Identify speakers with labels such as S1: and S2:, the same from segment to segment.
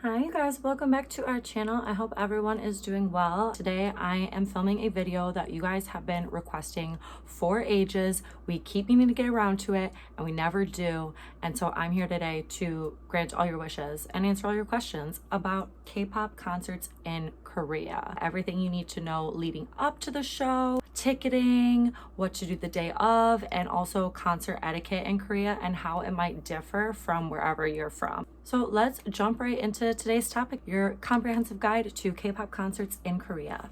S1: Hi you guys, welcome back to our channel. I hope everyone is doing well. Today I am filming a video that you guys have been requesting for ages. We keep needing to get around to it and we never do. And so I'm here today to grant all your wishes and answer all your questions about K-pop concerts in Korea. Everything you need to know leading up to the show, ticketing, what to do the day of, and also concert etiquette in Korea and how it might differ from wherever you're from. So let's jump right into today's topic, your comprehensive guide to K-pop concerts in Korea.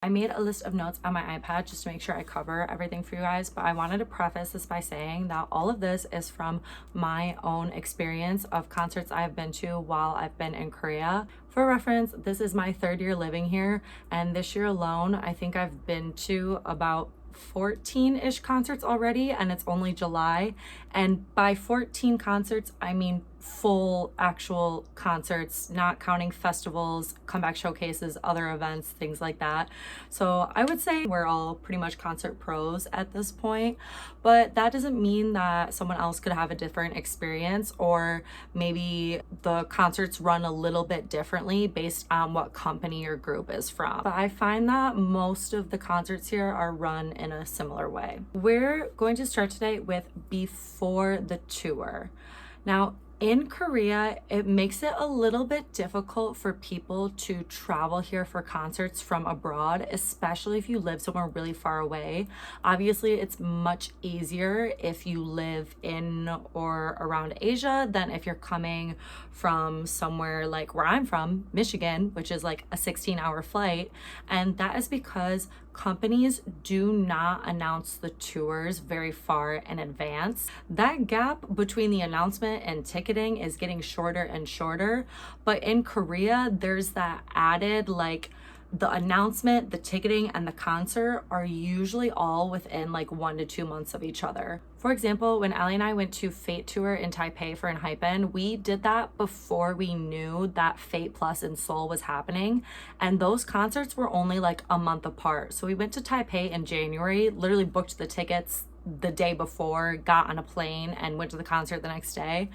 S1: I made a list of notes on my iPad just to make sure I cover everything for you guys, but I wanted to preface this by saying that all of this is from my own experience of concerts I've been to while I've been in Korea. For reference, this is my third year living here, and this year alone, I think I've been to about 14-ish concerts already, and it's only July. And by 14 concerts, I mean full actual concerts, not counting festivals, comeback showcases, other events, things like that. So I would say we're all pretty much concert pros at this point, but that doesn't mean that someone else could have a different experience, or maybe the concerts run a little bit differently based on what company or group is from. But I find that most of the concerts here are run in a similar way. We're going to start today with before the tour. Now, in Korea, it makes it a little bit difficult for people to travel here for concerts from abroad, especially if you live somewhere really far away. Obviously, it's much easier if you live in or around Asia than if you're coming from somewhere like where I'm from, Michigan, which is like a 16-hour flight. And that is because companies do not announce the tours very far in advance. That gap between the announcement and ticketing is getting shorter and shorter. But in Korea, there's that added, like, the announcement, the ticketing, and the concert are usually all within like 1 to 2 months of each other. For example, when Ali and I went to Fate Tour in Taipei for ENHYPEN, we did that before we knew that Fate Plus in Seoul was happening. And those concerts were only like a month apart. So we went to Taipei in January, literally booked the tickets the day before, got on a plane, and went to the concert the next day.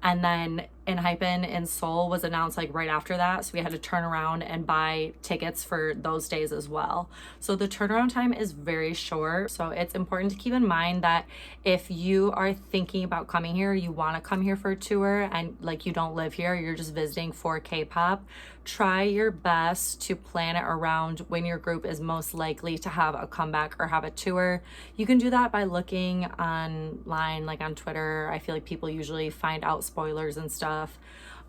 S1: And then ENHYPEN in Seoul was announced like right after that, so we had to turn around and buy tickets for those days as well. So the turnaround time is very short. So it's important to keep in mind that if you are thinking about coming here, you want to come here for a tour, and like you don't live here, you're just visiting for K-pop, try your best to plan it around when your group is most likely to have a comeback or have a tour. You can do that by looking online, like on Twitter. I feel like people usually find out spoilers and stuff,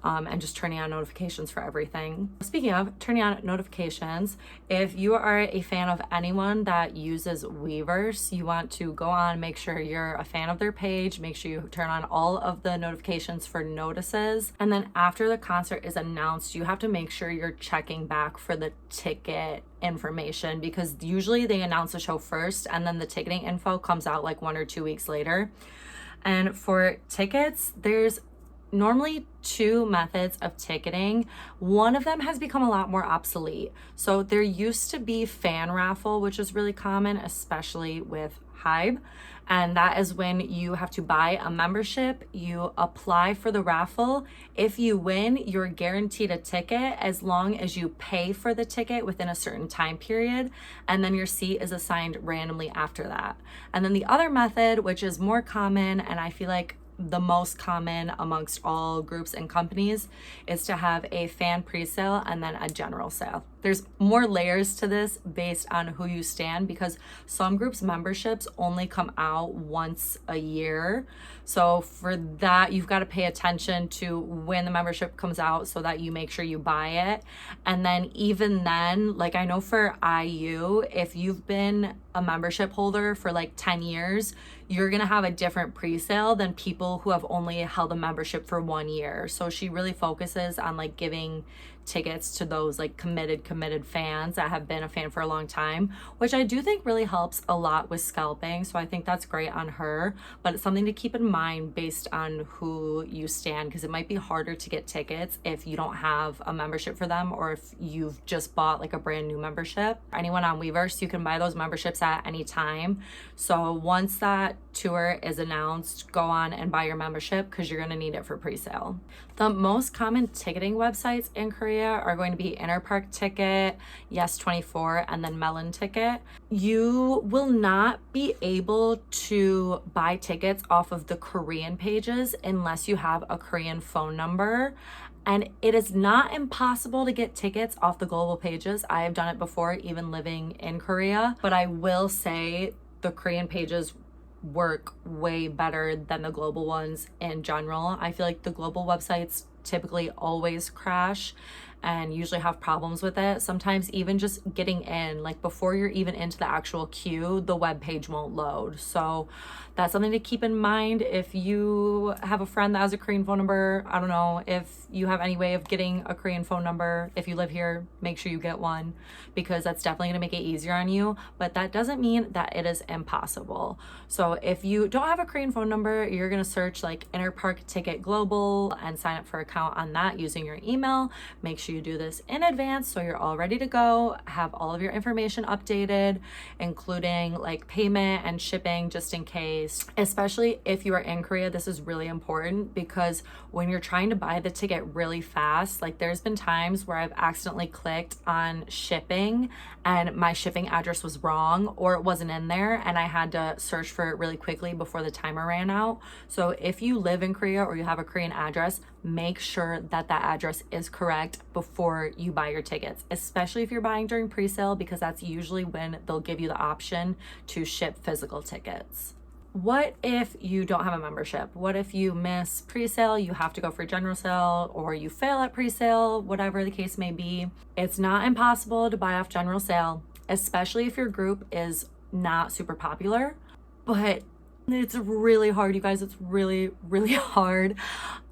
S1: and just turning on notifications for everything. Speaking of turning on notifications, if you are a fan of anyone that uses Weverse, you want to go on, make sure you're a fan of their page, make sure you turn on all of the notifications for notices. And then after the concert is announced, you have to make sure you're checking back for the ticket information, because usually they announce the show first and then the ticketing info comes out like 1 or 2 weeks later. And for tickets, there's normally 2 methods of ticketing. One of them has become a lot more obsolete. So there used to be fan raffle, which is really common, especially with HYBE. And that is when you have to buy a membership, you apply for the raffle. If you win, you're guaranteed a ticket as long as you pay for the ticket within a certain time period, and then your seat is assigned randomly after that. And then the other method, which is more common, and I feel like the most common amongst all groups and companies, is to have a fan pre-sale and then a general sale. There's more layers to this based on who you stand, because some groups memberships only come out once a year. So for that, you've got to pay attention to when the membership comes out so that you make sure you buy it. And then even then, like I know for IU, if you've been a membership holder for like 10 years, you're gonna have a different pre-sale than people who have only held a membership for 1 year. So she really focuses on like giving tickets to those like committed fans that have been a fan for a long time, which I do think really helps a lot with scalping. So I think that's great on her, but it's something to keep in mind based on who you stand, because it might be harder to get tickets if you don't have a membership for them, or if you've just bought like a brand new membership. Anyone on Weverse, you can buy those memberships at any time. So once that tour is announced, go on and buy your membership because you're going to need it for pre-sale. The most common ticketing websites in Korea are going to be Interpark Ticket, Yes24, and then Melon Ticket. You will not be able to buy tickets off of the Korean pages unless you have a Korean phone number. And it is not impossible to get tickets off the global pages. I have done it before, even living in Korea. But I will say the Korean pages work way better than the global ones in general. I feel like the global websites typically always crash and usually have problems with it. Sometimes even just getting in, like before you're even into the actual queue, the web page won't load. So that's something to keep in mind. If you have a friend that has a Korean phone number, I don't know if you have any way of getting a Korean phone number. If you live here, make sure you get one, because that's definitely gonna make it easier on you. But that doesn't mean that it is impossible. So if you don't have a Korean phone number, you're gonna search like Interpark Ticket Global and sign up for an account on that using your email. Make sure you do this in advance so you're all ready to go, have all of your information updated, including like payment and shipping, just in case. Especially if you are in Korea, this is really important, because when you're trying to buy the ticket really fast, like there's been times where I've accidentally clicked on shipping and my shipping address was wrong or it wasn't in there, and I had to search for it really quickly before the timer ran out. So if you live in Korea or you have a Korean address, make sure that that address is correct before you buy your tickets, especially if you're buying during pre-sale, because that's usually when they'll give you the option to ship physical tickets. What if you don't have a membership? What if you miss pre-sale, you have to go for general sale, or you fail at pre-sale, whatever the case may be? It's not impossible to buy off general sale, especially if your group is not super popular, but it's really hard, you guys. It's really, really hard,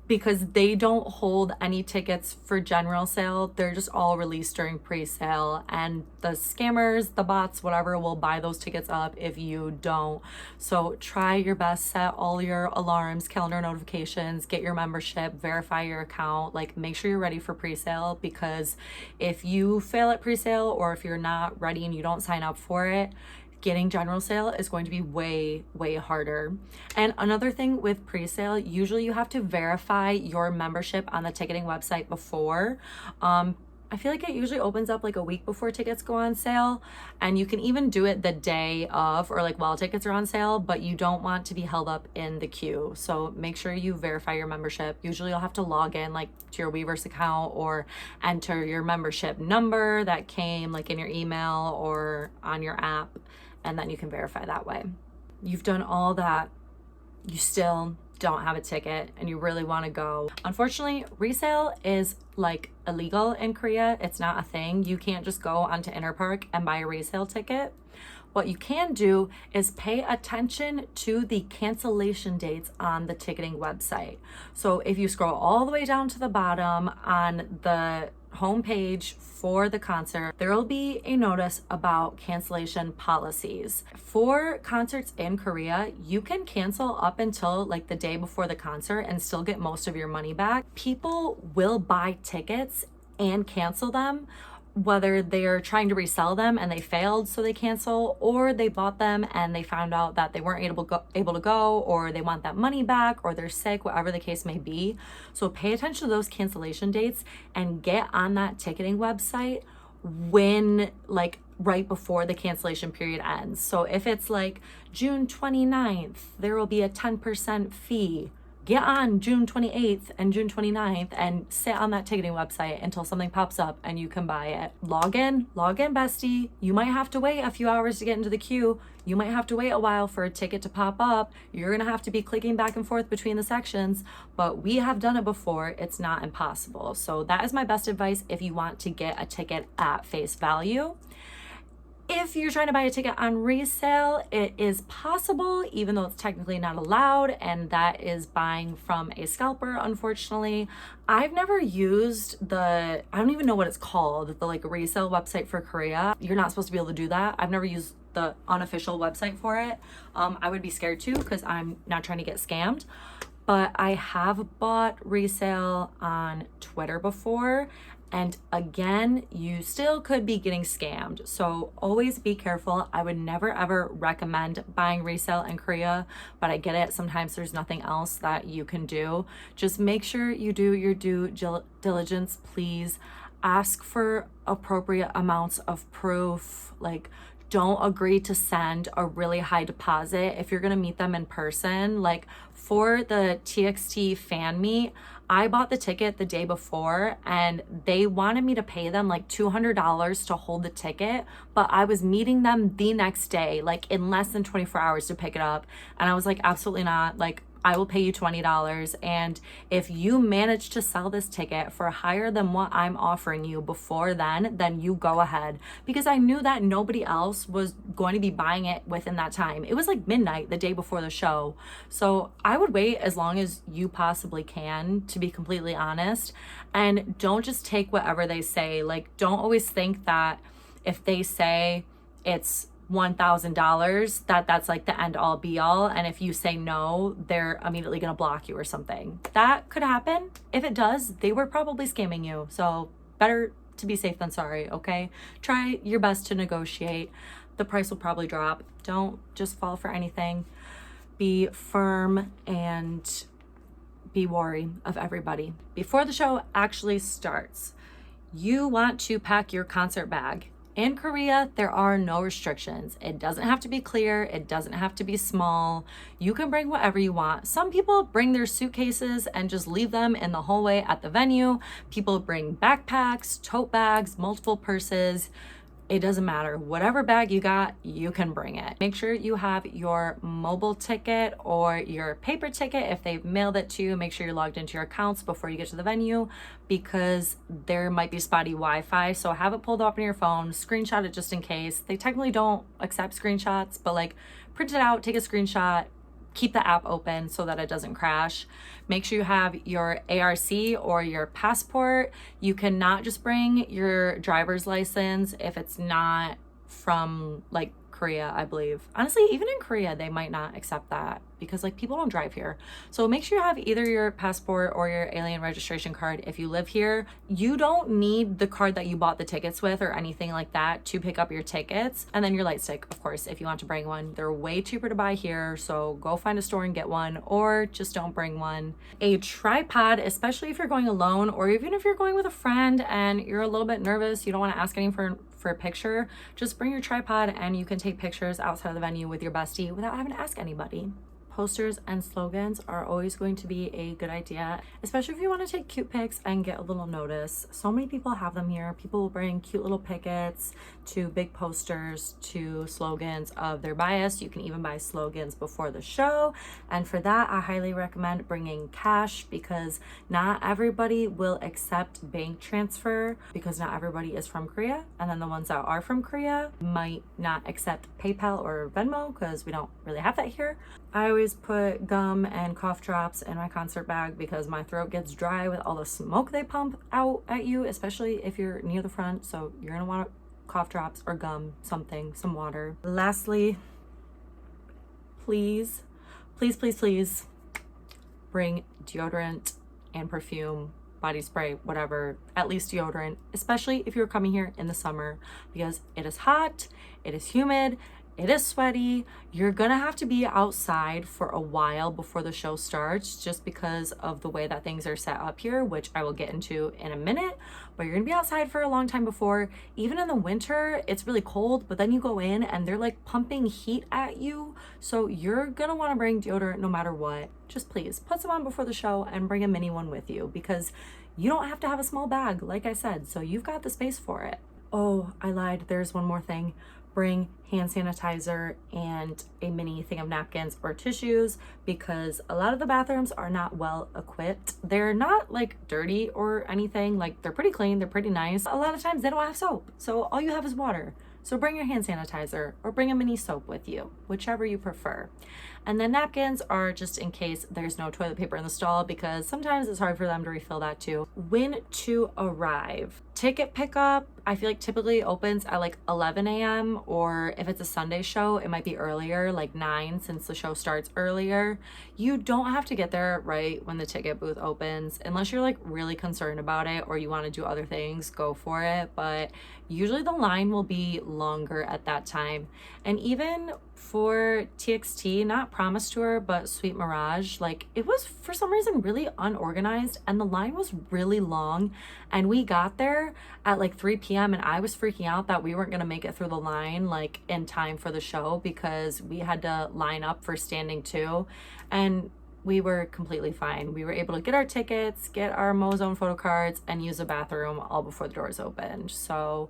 S1: because they don't hold any tickets for general sale. They're just all released during pre-sale, and the scammers, the bots, whatever, will buy those tickets up if you don't. So try your best, set all your alarms, calendar notifications, get your membership, verify your account, like make sure you're ready for pre-sale, because if you fail at pre-sale or if you're not ready and you don't sign up for it, getting general sale is going to be way, way harder. And another thing with pre-sale, usually you have to verify your membership on the ticketing website before. I feel like it usually opens up like a week before tickets go on sale, and you can even do it the day of or like while tickets are on sale, but you don't want to be held up in the queue. So make sure you verify your membership. Usually you'll have to log in like to your Weverse account or enter your membership number that came like in your email or on your app, and then you can verify that way. You've done all that, you still don't have a ticket and you really want to go. Unfortunately, resale is like illegal in Korea. It's not a thing. You can't just go onto Interpark and buy a resale ticket. What you can do is pay attention to the cancellation dates on the ticketing website. So if you scroll all the way down to the bottom on the homepage for the concert, there will be a notice about cancellation policies. For concerts in Korea, you can cancel up until like the day before the concert and still get most of your money back. People will buy tickets and cancel them, whether they're trying to resell them and they failed so they cancel, or they bought them and they found out that they weren't able to go, or they want that money back, or they're sick, whatever the case may be. So pay attention to those cancellation dates and get on that ticketing website when like right before the cancellation period ends. So if it's like June 29th, there will be a 10% fee. Get on June 28th and June 29th and sit on that ticketing website until something pops up and you can buy it. Log in, bestie. You might have to wait a few hours to get into the queue. You might have to wait a while for a ticket to pop up. You're gonna have to be clicking back and forth between the sections, but we have done it before. It's not impossible. So that is my best advice if you want to get a ticket at face value. If you're trying to buy a ticket on resale, it is possible, even though it's technically not allowed, and that is buying from a scalper, unfortunately. I've never used I don't even know what it's called, the like resale website for Korea. You're not supposed to be able to do that. I've never used the unofficial website for it. I would be scared too, because I'm not trying to get scammed. But I have bought resale on Twitter before, And again, you still could be getting scammed. So always be careful. I would never ever recommend buying resale in Korea, but I get it. Sometimes there's nothing else that you can do. Just make sure you do your due diligence, please. Ask for appropriate amounts of proof. Like, don't agree to send a really high deposit if you're gonna meet them in person. Like for the TXT fan meet, I bought the ticket the day before and they wanted me to pay them like $200 to hold the ticket, but I was meeting them the next day, like in less than 24 hours to pick it up. And I was like, absolutely not. Like, I will pay you $20. And if you manage to sell this ticket for higher than what I'm offering you before then you go ahead. Because I knew that nobody else was going to be buying it within that time. It was like midnight the day before the show. So I would wait as long as you possibly can, to be completely honest. And don't just take whatever they say. Like, don't always think that if they say it's $1,000 that's like the end all be all, and if you say no, they're immediately gonna block you or something. That could happen. If it does, they were probably scamming you. So better to be safe than sorry, okay? Try your best to negotiate. The price will probably drop. Don't just fall for anything. Be firm and be wary of everybody. Before the show actually starts, you want to pack your concert bag. In Korea, there are no restrictions. It doesn't have to be clear. It doesn't have to be small. You can bring whatever you want. Some people bring their suitcases and just leave them in the hallway at the venue. People bring backpacks, tote bags, multiple purses. It doesn't matter. Whatever bag you got, you can bring it. Make sure you have your mobile ticket or your paper ticket. If they've mailed it to you, make sure you're logged into your accounts before you get to the venue, because there might be spotty Wi-Fi. So have it pulled up on your phone, screenshot it just in case. They technically don't accept screenshots, but like print it out, take a screenshot, keep the app open so that it doesn't crash. Make sure you have your ARC or your passport. You cannot just bring your driver's license if it's not from like Korea, I believe. Honestly, even in Korea, they might not accept that because like people don't drive here. So make sure you have either your passport or your alien registration card if you live here. You don't need the card that you bought the tickets with or anything like that to pick up your tickets. And then your light stick, of course, if you want to bring one. They're way cheaper to buy here, so go find a store and get one, or just don't bring one. A tripod, especially if you're going alone or even if you're going with a friend and you're a little bit nervous, you don't want to ask anyone for a picture, just bring your tripod and you can take pictures outside of the venue with your bestie without having to ask anybody. Posters and slogans are always going to be a good idea, especially if you want to take cute pics and get a little notice. So many people have them here. People will bring cute little pickets to big posters to slogans of their bias. You can even buy slogans before the show. And for that, I highly recommend bringing cash, because not everybody will accept bank transfer because not everybody is from Korea. And then the ones that are from Korea might not accept PayPal or Venmo because we don't really have that here. I always put gum and cough drops in my concert bag because my throat gets dry with all the smoke they pump out at you, especially if you're near the front. So you're gonna want cough drops or gum, something, some water. Lastly, please bring deodorant and perfume, body spray, whatever, at least deodorant, especially if you're coming here in the summer, because it is hot, it is humid, it is sweaty. You're gonna have to be outside for a while before the show starts, just because of the way that things are set up here, which I will get into in a minute. But you're gonna be outside for a long time before. Even in the winter, it's really cold, but then you go in and they're like pumping heat at you. So you're gonna wanna bring deodorant no matter what. Just please put some on before the show and bring a mini one with you, because you don't have to have a small bag, like I said, so you've got the space for it. Oh, I lied, there's one more thing. Bring hand sanitizer and a mini thing of napkins or tissues, because a lot of the bathrooms are not well equipped. They're not like dirty or anything, like they're pretty clean, they're pretty nice. A lot of times they don't have soap, so all you have is water. So bring your hand sanitizer or bring a mini soap with you, whichever you prefer. And then napkins are just in case there's no toilet paper in the stall, because sometimes it's hard for them to refill that too. When to arrive. ticket pickup, I feel like typically opens at like 11 a.m. or if it's a Sunday show, it might be earlier, like 9, since the show starts earlier. You don't have to get there right when the ticket booth opens unless you're like really concerned about it or you want to do other things, go for it. But usually the line will be longer at that time. And even for TXT, not Promise Tour, but Sweet Mirage, like it was for some reason really unorganized and the line was really long. And we got there at like 3 p.m. and I was freaking out that we weren't going to make it through the line like in time for the show because we had to line up for standing 2. And we were completely fine. We were able to get our tickets, get our Mozone photo cards, and use the bathroom all before the doors opened. So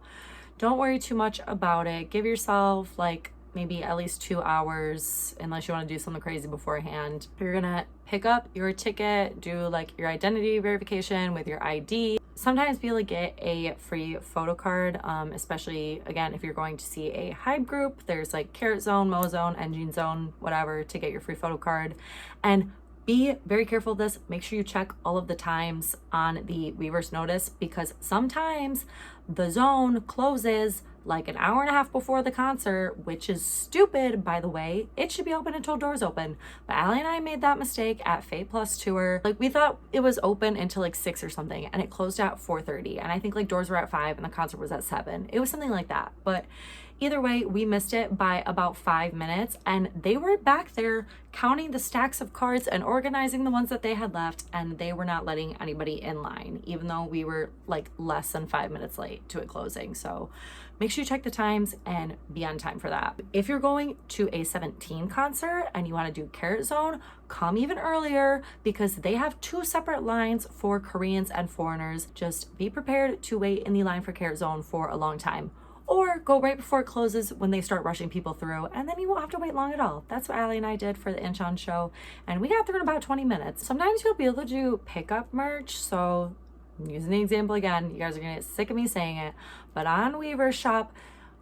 S1: don't worry too much about it. Give yourself like maybe at least 2 hours, unless you want to do something crazy beforehand. You're gonna pick up your ticket, do like your identity verification with your ID. Sometimes be able to get a free photo card, especially again if you're going to see a hype group. There's like Carrot Zone, Mozone, Engine Zone, whatever, to get your free photo card. And be very careful of this. Make sure you check all of the times on the Weaver's notice because sometimes the zone closes like an hour and a half before the concert, which is stupid, by the way. It should be open until doors open. But Allie and I made that mistake at Fate Plus Tour. Like we thought it was open until like 6 or something and it closed at 4:30. And I think like doors were at 5 and the concert was at 7. It was something like that. But either way, we missed it by about 5 minutes and they were back there counting the stacks of cards and organizing the ones that they had left, and they were not letting anybody in line, even though we were like less than 5 minutes late to it closing. So make sure you check the times and be on time for that. If you're going to a 17 concert and you want to do Carrot Zone, come even earlier because they have 2 separate lines for Koreans and foreigners. Just be prepared to wait in the line for Carrot Zone for a long time. Or go right before it closes when they start rushing people through, and then you won't have to wait long at all. That's what Allie and I did for the Incheon show, and we got through in about 20 minutes. Sometimes you'll be able to do pickup merch, so I'm using the example again. You guys are gonna get sick of me saying it, but on Weaver Shop,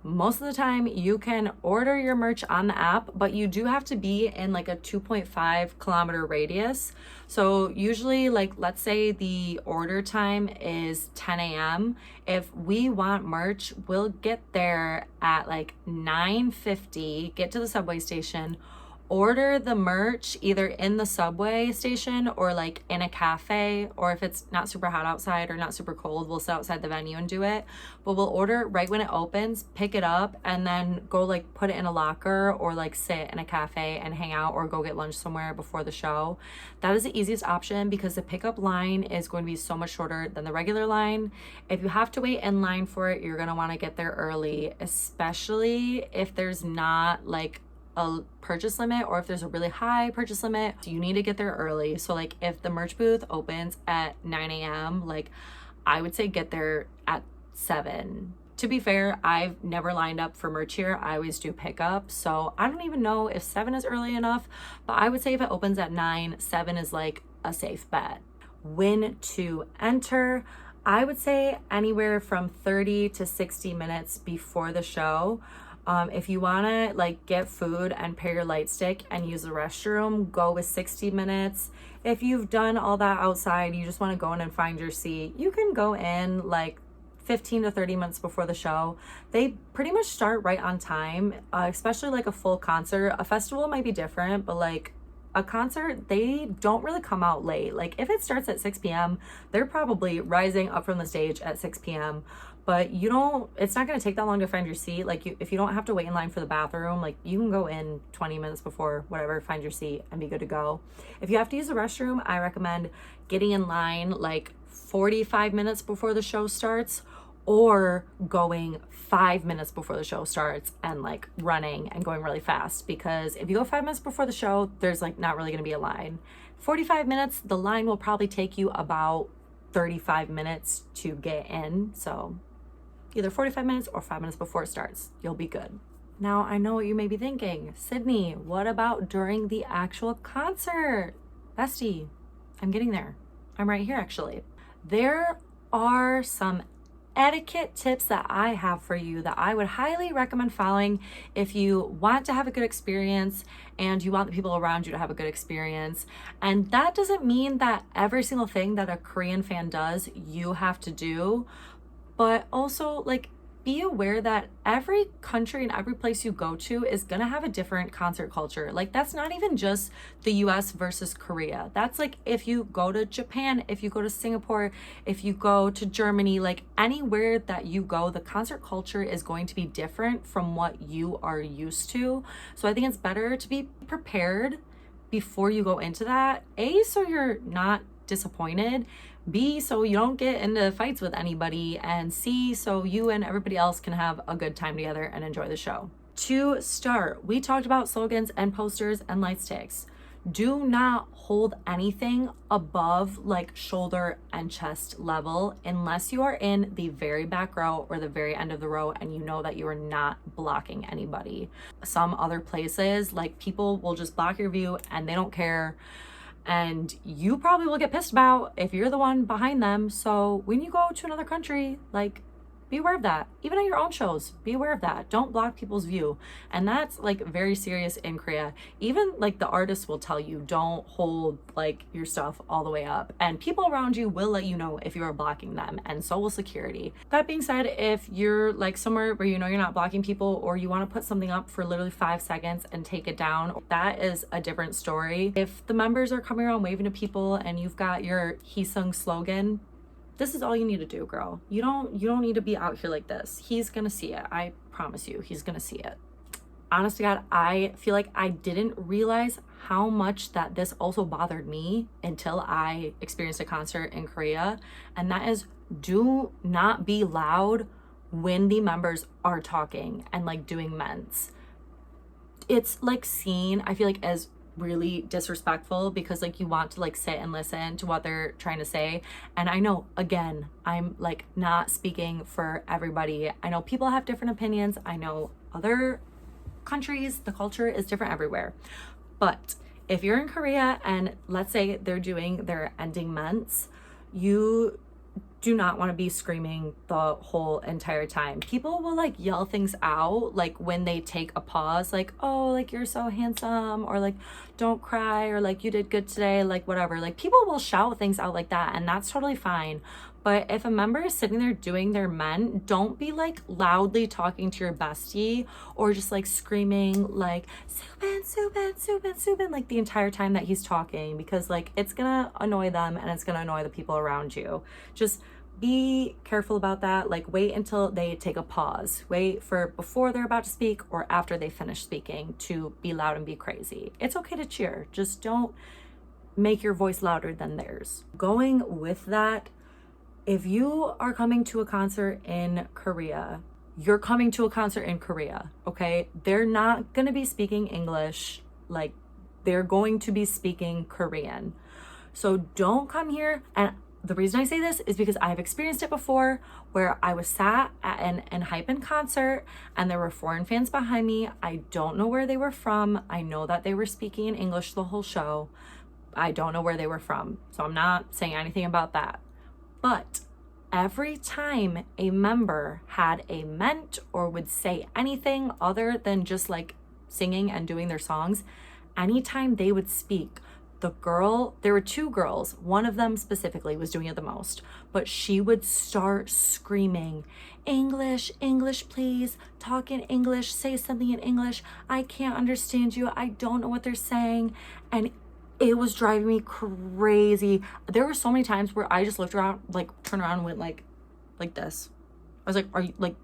S1: most of the time you can order your merch on the app, but you do have to be in like a 2.5 kilometer radius. So usually, like, let's say the order time is 10 a.m. If we want merch, we'll get there at like 9:50, get to the subway station, order the merch either in the subway station or like in a cafe, or if it's not super hot outside or not super cold, we'll sit outside the venue and do it. But we'll order right when it opens, pick it up, and then go like put it in a locker or like sit in a cafe and hang out or go get lunch somewhere before the show. That is the easiest option because the pickup line is going to be so much shorter than the regular line. If you have to wait in line for it, you're going to want to get there early, especially if there's not like a purchase limit or if there's a really high purchase limit. You need to get there early. So like if the merch booth opens at 9 a.m., like I would say get there at 7. To be fair, I've never lined up for merch here. I always do pickup. So I don't even know if 7 is early enough, but I would say if it opens at 9, 7 is like a safe bet. When to enter, I would say anywhere from 30 to 60 minutes before the show. If you want to like get food and pair your light stick and use the restroom, go with 60 minutes. If you've done all that outside, you just want to go in and find your seat, you can go in like 15 to 30 minutes before the show. They pretty much start right on time, especially like a full concert. A festival might be different, but like a concert, they don't really come out late. Like if it starts at 6 p.m., they're probably rising up from the stage at 6 p.m. But it's not going to take that long to find your seat. Like if you don't have to wait in line for the bathroom, like you can go in 20 minutes before whatever, find your seat and be good to go. If you have to use the restroom, I recommend getting in line like 45 minutes before the show starts, or going 5 minutes before the show starts and like running and going really fast, because if you go 5 minutes before the show, there's like not really going to be a line. 45 minutes, the line will probably take you about 35 minutes to get in. So either 45 minutes or 5 minutes before it starts, you'll be good. Now, I know what you may be thinking. Sydney, what about during the actual concert? Bestie, I'm getting there. I'm right here, actually. There are some etiquette tips that I have for you that I would highly recommend following if you want to have a good experience and you want the people around you to have a good experience. And that doesn't mean that every single thing that a Korean fan does, you have to do. but also like be aware that every country and every place you go to is gonna have a different concert culture. Like that's not even just the US versus Korea. That's like if you go to Japan, if you go to Singapore, if you go to Germany, like anywhere that you go, the concert culture is going to be different from what you are used to. So I think it's better to be prepared before you go into that. A, so you're not disappointed. B, so you don't get into fights with anybody. And C, so you and everybody else can have a good time together and enjoy the show. To start, we talked about slogans and posters and light sticks. Do not hold anything above like shoulder and chest level unless you are in the very back row or the very end of the row and you know that you are not blocking anybody. Some other places, like people will just block your view and they don't care. And you probably will get pissed about if you're the one behind them. So when you go to another country, like be aware of that. Even at your own shows, be aware of that. Don't block people's view. And that's like very serious in Korea. Even like the artists will tell you, don't hold like your stuff all the way up. And people around you will let you know if you are blocking them, and so will security. That being said, if you're like somewhere where you know you're not blocking people, or you want to put something up for literally 5 seconds and take it down, that is a different story. If the members are coming around waving to people and you've got your Heesung slogan, this is all you need to do, girl. You don't need to be out here like this. He's gonna see it. I promise you, he's gonna see it. Honest to God, I feel like I didn't realize how much that this also bothered me until I experienced a concert in Korea. And that is, do not be loud when the members are talking and like doing ments. It's like seen, I feel like, as really disrespectful because like you want to like sit and listen to what they're trying to say. And I know, again, I'm like not speaking for everybody. I know people have different opinions. I know other countries, the culture is different everywhere. But if you're in Korea and let's say they're doing their ending ments, you do not want to be screaming the whole entire time. People will like yell things out like when they take a pause, like, oh, like you're so handsome, or like don't cry, or like you did good today, like whatever. Like people will shout things out like that, and that's totally fine. But if a member is sitting there doing their men, don't be like loudly talking to your bestie or just like screaming like Subin, Subin, Subin, Subin like the entire time that he's talking, because like it's gonna annoy them and it's gonna annoy the people around you. Just be careful about that. Like wait until they take a pause. Wait for before they're about to speak or after they finish speaking to be loud and be crazy. It's okay to cheer. Just don't make your voice louder than theirs. Going with that, if you are coming to a concert in Korea, you're coming to a concert in Korea, okay? They're not gonna be speaking English, like they're going to be speaking Korean. So don't come here, and the reason I say this is because I've experienced it before where I was sat at an Hypen concert and there were foreign fans behind me. I don't know where they were from. I know that they were speaking in English the whole show. I don't know where they were from, so I'm not saying anything about that. But every time a member had a ment or would say anything other than just like singing and doing their songs, anytime they would speak, there were 2 girls, one of them specifically was doing it the most, but she would start screaming, English, English, please, talk in English, say something in English, I can't understand you, I don't know what they're saying. And it was driving me crazy. There were so many times where I just looked around, like turned around and went like this. I was like, are you like,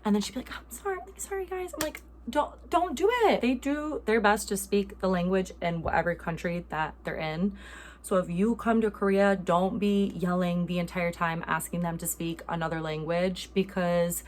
S1: and then she'd be like, I'm sorry guys. I'm like, don't do it. They do their best to speak the language in whatever country that they're in. So if you come to Korea, don't be yelling the entire time, asking them to speak another language, because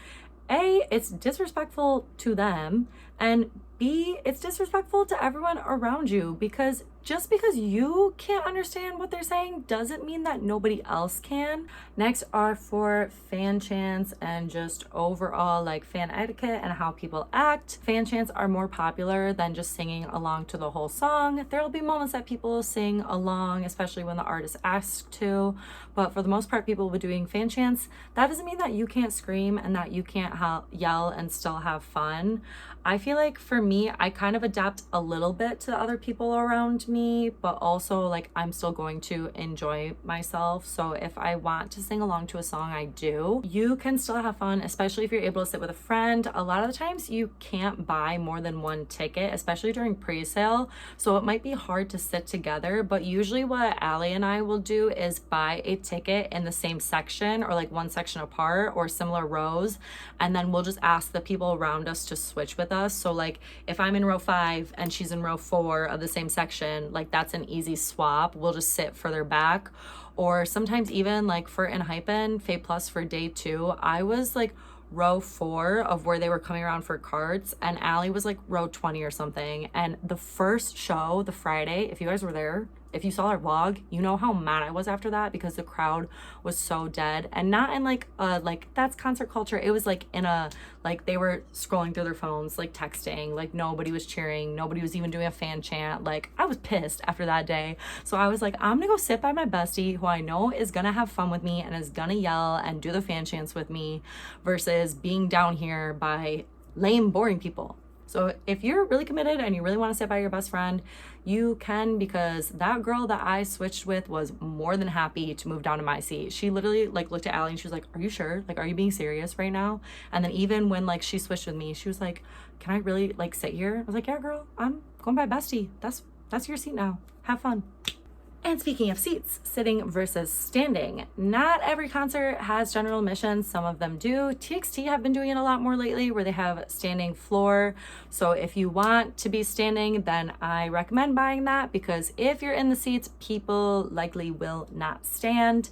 S1: A, it's disrespectful to them, and B, it's disrespectful to everyone around you, because just because you can't understand what they're saying doesn't mean that nobody else can. Next are for fan chants and just overall like fan etiquette and how people act. Fan chants are more popular than just singing along to the whole song. There'll be moments that people sing along, especially when the artist asks to, but for the most part, people will be doing fan chants. That doesn't mean that you can't scream and that you can't yell and still have fun. I feel like for me, I kind of adapt a little bit to the other people around me. me, but also like I'm still going to enjoy myself. So if I want to sing along to a song, I do. You can still have fun, especially if you're able to sit with a friend. A lot of the times you can't buy more than one ticket, especially during pre-sale. So it might be hard to sit together, but usually what Allie and I will do is buy a ticket in the same section or like one section apart or similar rows. And then we'll just ask the people around us to switch with us. So like if I'm in row 5 and she's in row 4 of the same section, like that's an easy swap. We'll just sit further back. Or sometimes even like for in Hypen, Faye Plus for day 2, I was like row 4 of where they were coming around for carts, and Allie was like row 20 or something. And the first show, the Friday, if you guys were there, if you saw our vlog, you know how mad I was after that because the crowd was so dead. And not in like that's concert culture. It was like in a, like they were scrolling through their phones, like texting, like nobody was cheering, nobody was even doing a fan chant. Like I was pissed after that day. So I was like, I'm gonna go sit by my bestie who I know is gonna have fun with me and is gonna yell and do the fan chants with me versus being down here by lame, boring people. So if you're really committed and you really want to sit by your best friend, you can, because that girl that I switched with was more than happy to move down to my seat. She literally like looked at Allie and she was like, are you sure? Like, are you being serious right now? And then even when like she switched with me, she was like, can I really like sit here? I was like, yeah, girl, I'm going by bestie. That's your seat now. Have fun. And speaking of seats, sitting versus standing. Not every concert has general admission, some of them do. TXT have been doing it a lot more lately where they have standing floor. So if you want to be standing, then I recommend buying that, because if you're in the seats, people likely will not stand.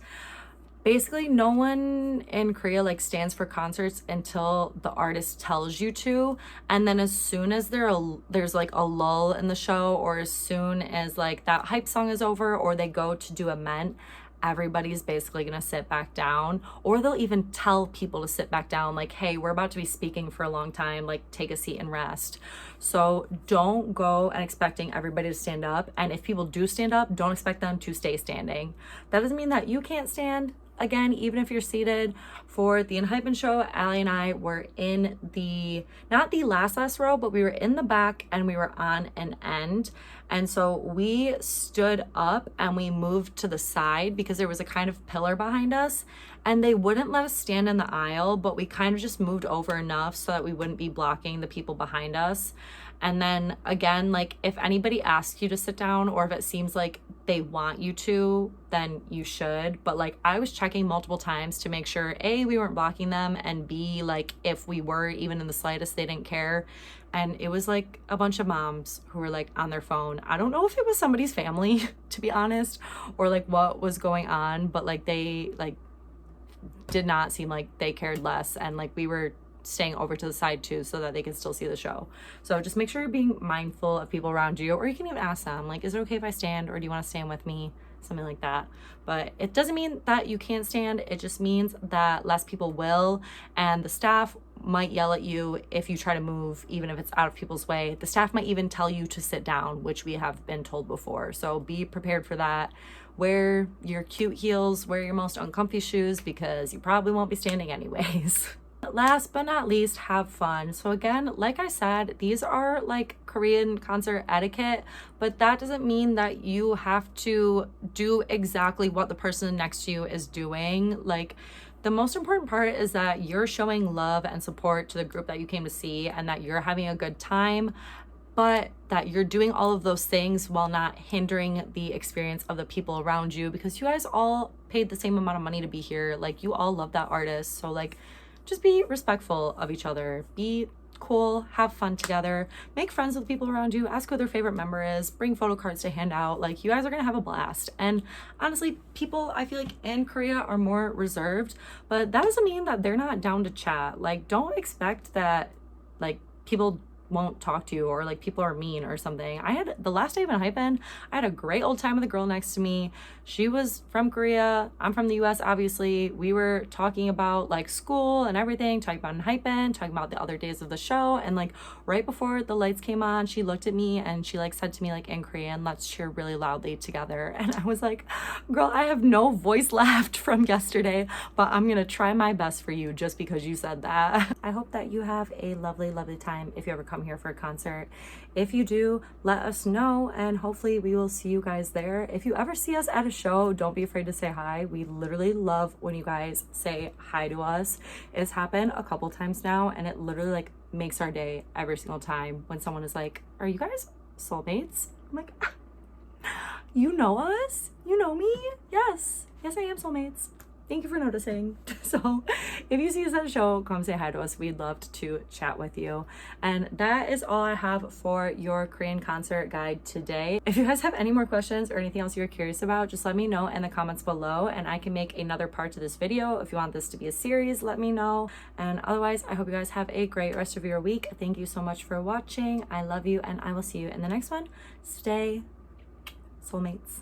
S1: Basically, no one in Korea like stands for concerts until the artist tells you to, and then as soon as there's like a lull in the show, or as soon as like that hype song is over or they go to do a ment, everybody's basically gonna sit back down, or they'll even tell people to sit back down, like, hey, we're about to be speaking for a long time, like take a seat and rest. So don't go and expecting everybody to stand up, and if people do stand up, don't expect them to stay standing. That doesn't mean that you can't stand. Again, even if you're seated. For the Enhypen show, Allie and I were in the, not the last row, but we were in the back and we were on an end. And so we stood up and we moved to the side because there was a kind of pillar behind us, and they wouldn't let us stand in the aisle, but we kind of just moved over enough so that we wouldn't be blocking the people behind us. And then again, like if anybody asks you to sit down, or if it seems like they want you to, then you should. But like I was checking multiple times to make sure A, we weren't blocking them, and B, like if we were even in the slightest, they didn't care. And it was like a bunch of moms who were like on their phone. I don't know if it was somebody's family, to be honest, or like what was going on, but like they like did not seem like they cared less. And like we were staying over to the side too so that they can still see the show. So just make sure you're being mindful of people around you, or you can even ask them like, is it okay if I stand, or do you want to stand with me? Something like that. But it doesn't mean that you can't stand. It just means that less people will, and the staff might yell at you if you try to move, even if it's out of people's way. The staff might even tell you to sit down, which we have been told before. So be prepared for that. Wear your cute heels, wear your most uncomfy shoes, because you probably won't be standing anyways. Last but not least, have fun. So again, like I said, these are like Korean concert etiquette, but that doesn't mean that you have to do exactly what the person next to you is doing. Like the most important part is that you're showing love and support to the group that you came to see, and that you're having a good time, but that you're doing all of those things while not hindering the experience of the people around you, because you guys all paid the same amount of money to be here. Like you all love that artist. So like, just be respectful of each other, be cool, have fun together, make friends with people around you, ask who their favorite member is, bring photo cards to hand out. Like you guys are gonna have a blast. And honestly, people I feel like in Korea are more reserved, but that doesn't mean that they're not down to chat. Like don't expect that like people won't talk to you, or like people are mean or something. I had the last day of Hypen, I had a great old time with the girl next to me. She was from Korea, I'm from the US obviously. We were talking about like school and everything, talking about Hypen, talking about the other days of the show, and like right before the lights came on, she looked at me and she like said to me like in Korean, let's cheer really loudly together. And I was like, girl, I have no voice left from yesterday, but I'm gonna try my best for you just because you said that. I hope that you have a lovely time if you ever come come here for a concert. If you do, let us know, and hopefully we will see you guys there. If you ever see us at a show, don't be afraid to say hi. We literally love when you guys say hi to us. It's happened a couple times now, and it literally like makes our day every single time when someone is like, are you guys soulmates? I'm like, you know us? You know me? Yes. Yes, I am soulmates. Thank you for noticing. So if you see us at a show, come say hi to us. We'd love to chat with you. And that is all I have for your Korean concert guide today. If you guys have any more questions or anything else you're curious about, just let me know in the comments below and I can make another part to this video. If you want this to be a series, let me know. And otherwise, I hope you guys have a great rest of your week. Thank you so much for watching. I love you and I will see you in the next one. Stay soulmates.